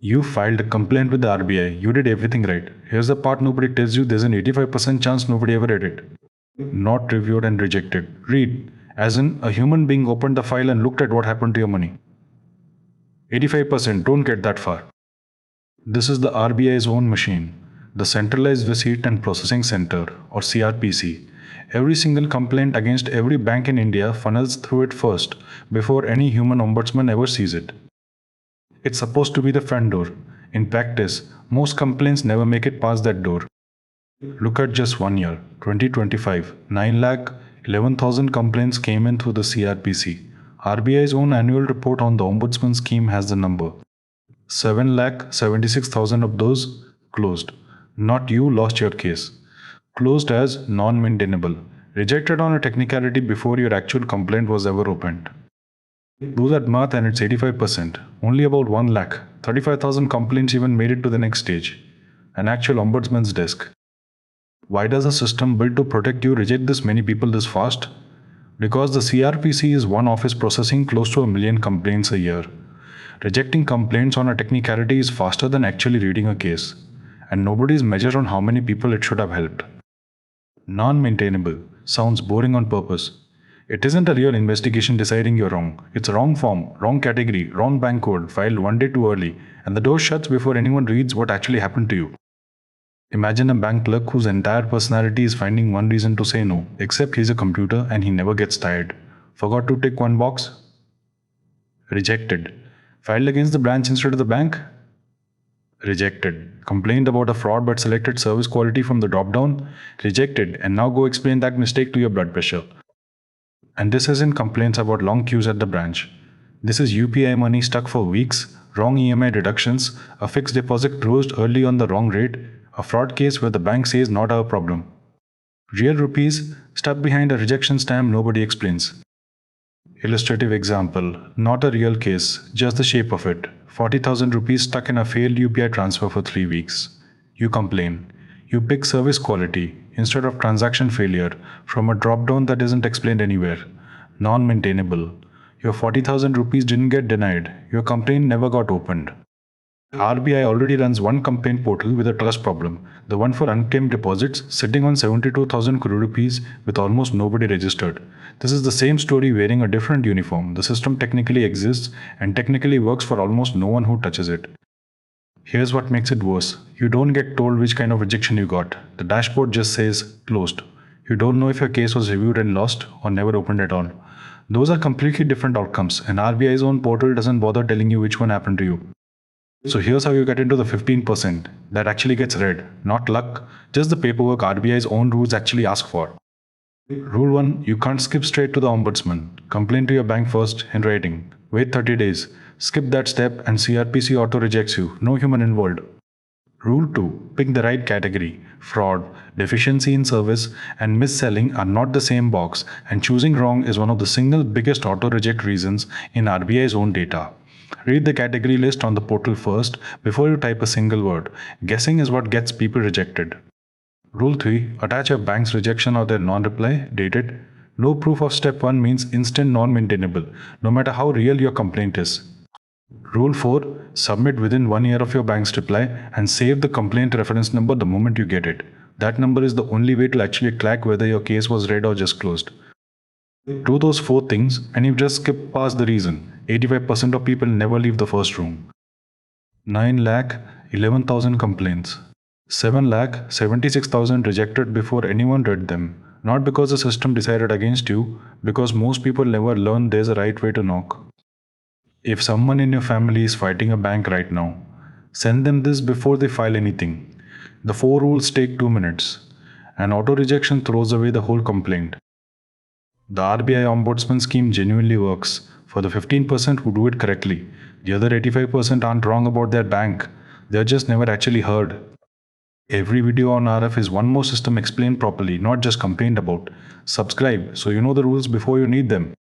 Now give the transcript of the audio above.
You filed a complaint with the RBI. You did everything right. Here's the part nobody tells you: there's an 85% chance nobody ever read it. Not reviewed and rejected. Read. As in, a human being opened the file and looked at what happened to your money. 85% don't get that far. This is the RBI's own machine, the Centralized Receipt and Processing Center, or CRPC. Every single complaint against every bank in India funnels through it first, before any human ombudsman ever sees it. It's supposed to be the front door. In practice, most complaints never make it past that door. Look at just 1 year, 2025, 9,11,000 complaints came in through the CRPC. RBI's own annual report on the Ombudsman Scheme has the number. 7,76,000 of those closed. Not you lost your case. Closed as non-maintainable. Rejected on a technicality before your actual complaint was ever opened. Do that math and it's 85%. Only about 1 lakh, 35,000 complaints even made it to the next stage. An actual ombudsman's desk. Why does a system built to protect you reject this many people this fast? Because the CRPC is one office processing close to 1 million complaints a year. Rejecting complaints on a technicality is faster than actually reading a case. And nobody is measured on how many people it should have helped. Non-maintainable sounds boring on purpose. It isn't a real investigation deciding you're wrong. It's a wrong form, wrong category, wrong bank code, filed 1 day too early, and the door shuts before anyone reads what actually happened to you. Imagine a bank clerk whose entire personality is finding one reason to say no, except he's a computer and he never gets tired. Forgot to tick one box? Rejected. Filed against the branch instead of the bank? Rejected. Complained about a fraud but selected service quality from the drop-down? Rejected. And now go explain that mistake to your blood pressure. And this isn't complaints about long queues at the branch. This is UPI money stuck for weeks, wrong EMI deductions, a fixed deposit closed early on the wrong rate, a fraud case where the bank says not our problem. Real rupees stuck behind a rejection stamp nobody explains. Illustrative example, not a real case, just the shape of it. 40,000 rupees stuck in a failed UPI transfer for 3 weeks. You complain. You pick service quality instead of transaction failure from a drop-down that isn't explained anywhere. Non-maintainable. Your 40,000 rupees didn't get denied. Your complaint never got opened. RBI already runs one complaint portal with a trust problem, the one for unclaimed deposits, sitting on 72,000 crore rupees with almost nobody registered. This is the same story wearing a different uniform. The system technically exists and technically works for almost no one who touches it. Here's what makes it worse. You don't get told which kind of rejection you got. The dashboard just says closed. You don't know if your case was reviewed and lost or never opened at all. Those are completely different outcomes, and RBI's own portal doesn't bother telling you which one happened to you. So here's how you get into the 15% that actually gets read. Not luck, just the paperwork RBI's own rules actually ask for. Rule 1. You can't skip straight to the ombudsman. Complain to your bank first in writing. Wait 30 days. Skip that step and CRPC auto rejects you. No human involved. Rule 2. Pick the right category. Fraud, deficiency in service, and mis-selling are not the same box, and choosing wrong is one of the single biggest auto-reject reasons in RBI's own data. Read the category list on the portal first before you type a single word. Guessing is what gets people rejected. Rule 3. Attach your bank's rejection or their non-reply, dated. No proof of step 1 means instant non-maintainable, no matter how real your complaint is. Rule 4. Submit within 1 year of your bank's reply and save the complaint reference number the moment you get it. That number is the only way to actually track whether your case was read or just closed. Do those 4 things and you just skip past the reason. 85% of people never leave the first room. 9,11,000 complaints. 7,76,000 rejected before anyone read them. Not because the system decided against you, because most people never learn there's a right way to knock. If someone in your family is fighting a bank right now, send them this before they file anything. The 4 rules take 2 minutes. An auto rejection throws away the whole complaint. The RBI Ombudsman Scheme genuinely works for the 15% who do it correctly. The other 85% aren't wrong about their bank. They're just never actually heard. Every video on RF is one more system explained properly, not just complained about. Subscribe so you know the rules before you need them.